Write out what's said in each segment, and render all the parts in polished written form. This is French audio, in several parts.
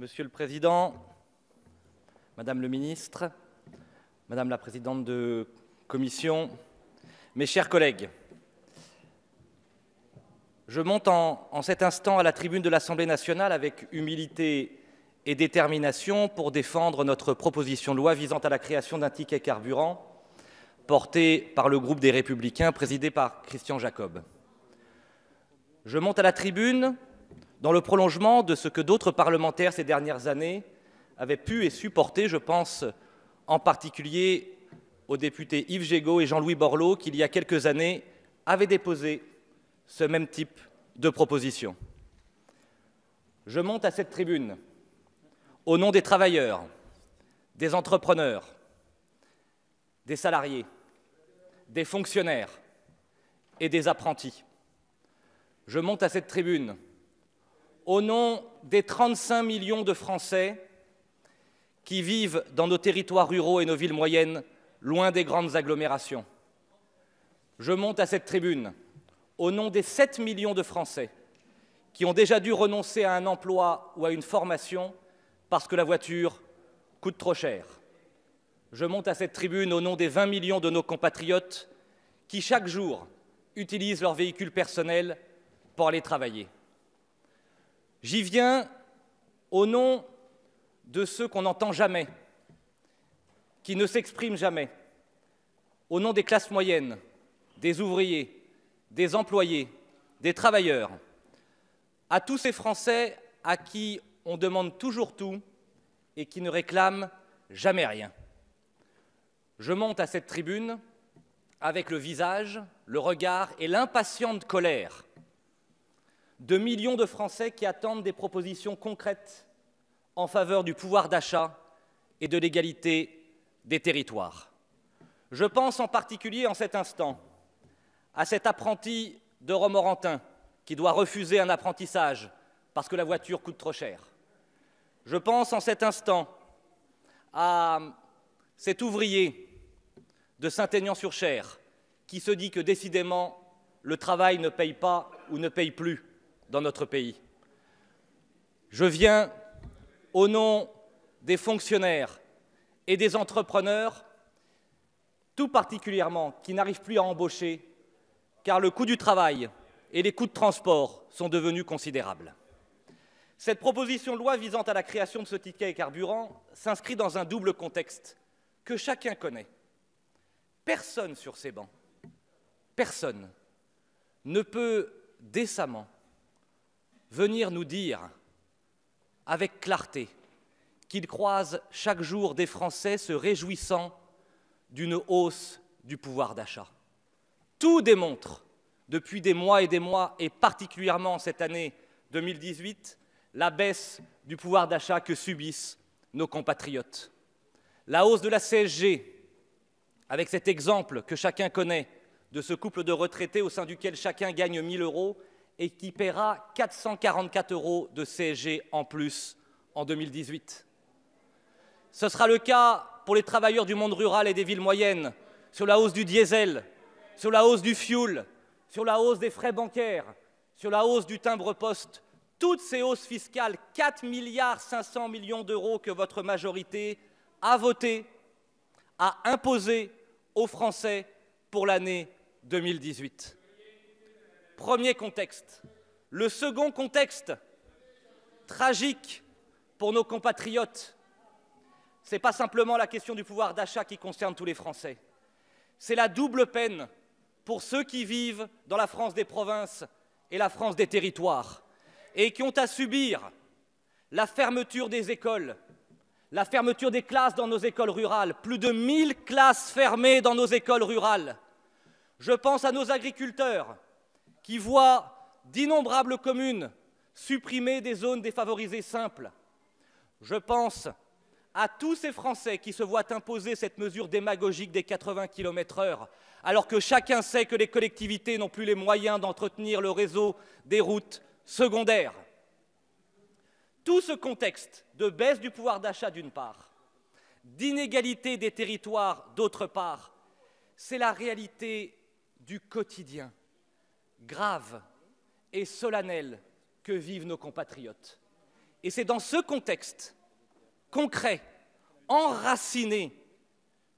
Monsieur le Président, Madame le Ministre, Madame la Présidente de Commission, mes chers collègues, je monte en cet instant à la tribune de l'Assemblée nationale avec humilité et détermination pour défendre notre proposition de loi visant à la création d'un ticket carburant portée par le groupe des Républicains, présidé par Christian Jacob. Je monte à la tribune dans le prolongement de ce que d'autres parlementaires ces dernières années avaient pu et su porter. Je pense en particulier aux députés Yves Jégo et Jean-Louis Borloo qui, il y a quelques années, avaient déposé ce même type de proposition. Je monte à cette tribune au nom des travailleurs, des entrepreneurs, des salariés, des fonctionnaires et des apprentis. Je monte à cette tribune au nom des 35 millions de Français qui vivent dans nos territoires ruraux et nos villes moyennes, loin des grandes agglomérations. Je monte à cette tribune au nom des 7 millions de Français qui ont déjà dû renoncer à un emploi ou à une formation parce que la voiture coûte trop cher. Je monte à cette tribune au nom des 20 millions de nos compatriotes qui, chaque jour, utilisent leur véhicule personnel pour aller travailler. J'y viens au nom de ceux qu'on n'entend jamais, qui ne s'expriment jamais, au nom des classes moyennes, des ouvriers, des employés, des travailleurs, à tous ces Français à qui on demande toujours tout et qui ne réclament jamais rien. Je monte à cette tribune avec le visage, le regard et l'impatiente colère de millions de Français qui attendent des propositions concrètes en faveur du pouvoir d'achat et de l'égalité des territoires. Je pense en particulier en cet instant à cet apprenti de Romorantin qui doit refuser un apprentissage parce que la voiture coûte trop cher. Je pense en cet instant à cet ouvrier de Saint-Aignan-sur-Cher qui se dit que décidément le travail ne paye pas ou ne paye plus dans notre pays. Je viens au nom des fonctionnaires et des entrepreneurs, tout particulièrement qui n'arrivent plus à embaucher car le coût du travail et les coûts de transport sont devenus considérables. Cette proposition de loi visant à la création de ce ticket carburant s'inscrit dans un double contexte que chacun connaît. Personne sur ces bancs, personne ne peut décemment venir nous dire avec clarté qu'il croise chaque jour des Français se réjouissant d'une hausse du pouvoir d'achat. Tout démontre, depuis des mois, et particulièrement cette année 2018, la baisse du pouvoir d'achat que subissent nos compatriotes. La hausse de la CSG, avec cet exemple que chacun connaît de ce couple de retraités au sein duquel chacun gagne 1 000 € et qui paiera 444 € de CSG en plus en 2018. Ce sera le cas pour les travailleurs du monde rural et des villes moyennes, sur la hausse du diesel, sur la hausse du fioul, sur la hausse des frais bancaires, sur la hausse du timbre-poste. Toutes ces hausses fiscales, 4,5 milliards d'euros que votre majorité a voté, a imposé aux Français pour l'année 2018. Premier contexte. Le second contexte, tragique pour nos compatriotes, ce n'est pas simplement la question du pouvoir d'achat qui concerne tous les Français. C'est la double peine pour ceux qui vivent dans la France des provinces et la France des territoires et qui ont à subir la fermeture des écoles, la fermeture des classes dans nos écoles rurales, plus de 1 000 classes fermées dans nos écoles rurales. Je pense à nos agriculteurs qui voient d'innombrables communes supprimer des zones défavorisées simples. Je pense à tous ces Français qui se voient imposer cette mesure démagogique des 80 km/h, alors que chacun sait que les collectivités n'ont plus les moyens d'entretenir le réseau des routes secondaires. Tout ce contexte de baisse du pouvoir d'achat d'une part, d'inégalité des territoires d'autre part, c'est la réalité du quotidien grave et solennel que vivent nos compatriotes. Et c'est dans ce contexte concret, enraciné,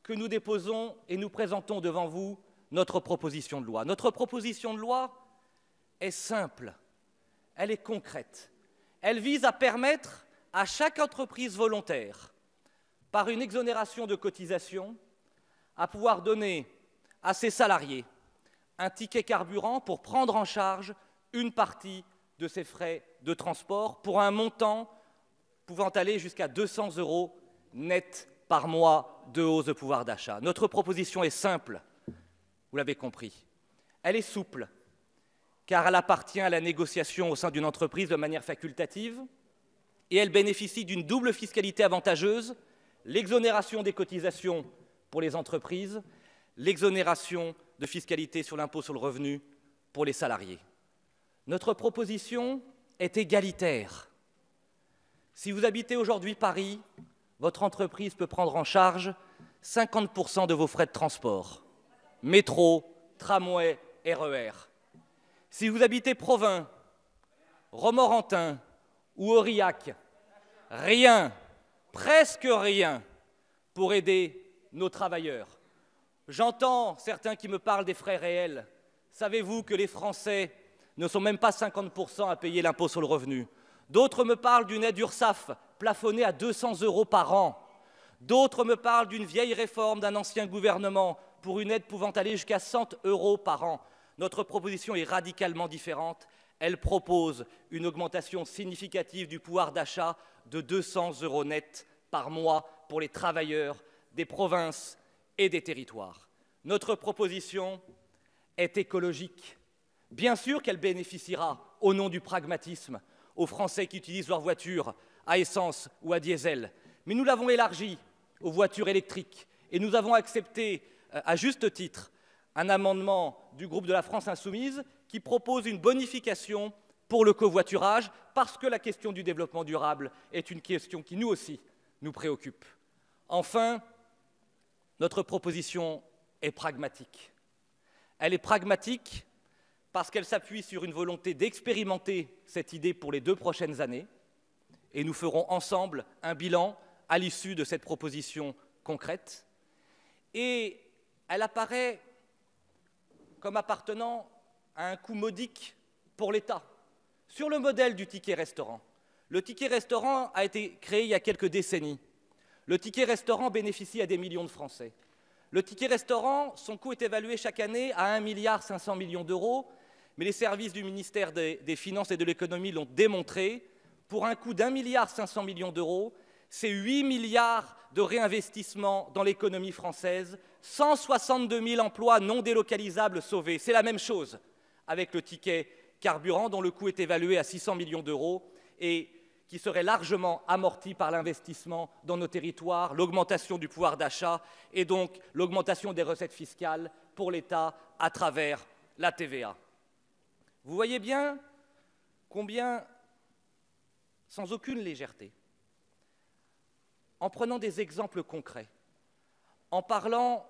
que nous déposons et nous présentons devant vous notre proposition de loi. Notre proposition de loi est simple, elle est concrète. Elle vise à permettre à chaque entreprise volontaire, par une exonération de cotisation, à pouvoir donner à ses salariés un ticket carburant pour prendre en charge une partie de ses frais de transport pour un montant pouvant aller jusqu'à 200 € net par mois de hausse de pouvoir d'achat. Notre proposition est simple, vous l'avez compris. Elle est souple, car elle appartient à la négociation au sein d'une entreprise de manière facultative et elle bénéficie d'une double fiscalité avantageuse, l'exonération des cotisations pour les entreprises, l'exonération de fiscalité sur l'impôt sur le revenu pour les salariés. Notre proposition est égalitaire. Si vous habitez aujourd'hui Paris, votre entreprise peut prendre en charge 50% de vos frais de transport, métro, tramway, RER. Si vous habitez Provins, Romorantin ou Aurillac, rien, presque rien, pour aider nos travailleurs. J'entends certains qui me parlent des frais réels. Savez-vous que les Français ne sont même pas 50% à payer l'impôt sur le revenu? D'autres me parlent d'une aide URSSAF plafonnée à 200 € par an. D'autres me parlent d'une vieille réforme d'un ancien gouvernement pour une aide pouvant aller jusqu'à 100 € par an. Notre proposition est radicalement différente. Elle propose une augmentation significative du pouvoir d'achat de 200 € net par mois pour les travailleurs des provinces et des territoires. Notre proposition est écologique. Bien sûr qu'elle bénéficiera, au nom du pragmatisme, aux Français qui utilisent leur voiture à essence ou à diesel. Mais nous l'avons élargie aux voitures électriques et nous avons accepté, à juste titre, un amendement du groupe de la France Insoumise qui propose une bonification pour le covoiturage parce que la question du développement durable est une question qui, nous aussi, nous préoccupe. Enfin, notre proposition est pragmatique. Elle est pragmatique parce qu'elle s'appuie sur une volonté d'expérimenter cette idée pour les 2 prochaines années et nous ferons ensemble un bilan à l'issue de cette proposition concrète. Et elle apparaît comme appartenant à un coût modique pour l'État, sur le modèle du ticket restaurant. Le ticket restaurant a été créé il y a quelques décennies. Le ticket restaurant bénéficie à des millions de Français. Le ticket restaurant, son coût est évalué chaque année à 1,5 milliard d'euros, mais les services du ministère des Finances et de l'Économie l'ont démontré. Pour un coût d'1,5 milliard d'euros, c'est 8 milliards de réinvestissement dans l'économie française, 162 000 emplois non délocalisables sauvés. C'est la même chose avec le ticket carburant, dont le coût est évalué à 600 millions d'euros et qui serait largement amorti par l'investissement dans nos territoires, l'augmentation du pouvoir d'achat et donc l'augmentation des recettes fiscales pour l'État à travers la TVA. Vous voyez bien combien, sans aucune légèreté, en prenant des exemples concrets, en parlant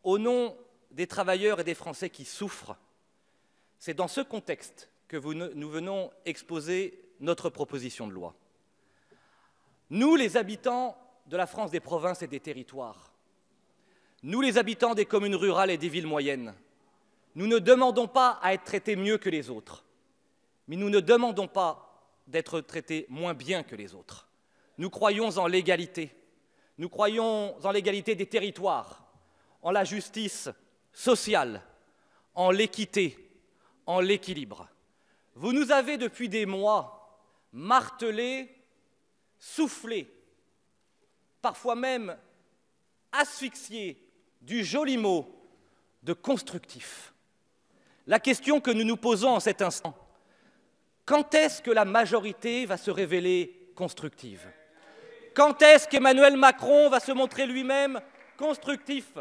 au nom des travailleurs et des Français qui souffrent, c'est dans ce contexte que nous venons exposer notre proposition de loi. Nous, les habitants de la France des provinces et des territoires, nous, les habitants des communes rurales et des villes moyennes, nous ne demandons pas à être traités mieux que les autres, mais nous ne demandons pas d'être traités moins bien que les autres. Nous croyons en l'égalité. Nous croyons en l'égalité des territoires, en la justice sociale, en l'équité, en l'équilibre. Vous nous avez depuis des mois martelé, soufflé, parfois même asphyxié du joli mot de constructif. La question que nous nous posons en cet instant, quand est-ce que la majorité va se révéler constructive? Quand est-ce qu'Emmanuel Macron va se montrer lui-même constructif?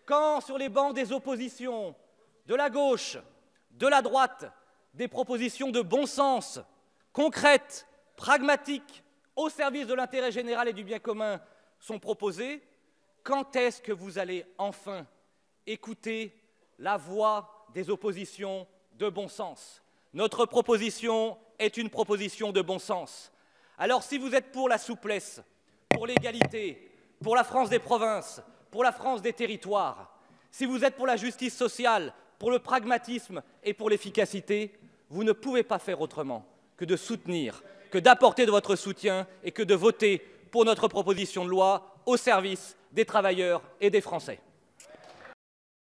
Quand, sur les bancs des oppositions, de la gauche, de la droite, des propositions de bon sens, concrètes, pragmatiques, au service de l'intérêt général et du bien commun sont proposées, quand est-ce que vous allez enfin écouter la voix des oppositions de bon sens? Notre proposition est une proposition de bon sens. Alors si vous êtes pour la souplesse, pour l'égalité, pour la France des provinces, pour la France des territoires, si vous êtes pour la justice sociale, pour le pragmatisme et pour l'efficacité, vous ne pouvez pas faire autrement que de soutenir, que d'apporter de votre soutien et que de voter pour notre proposition de loi au service des travailleurs et des Français.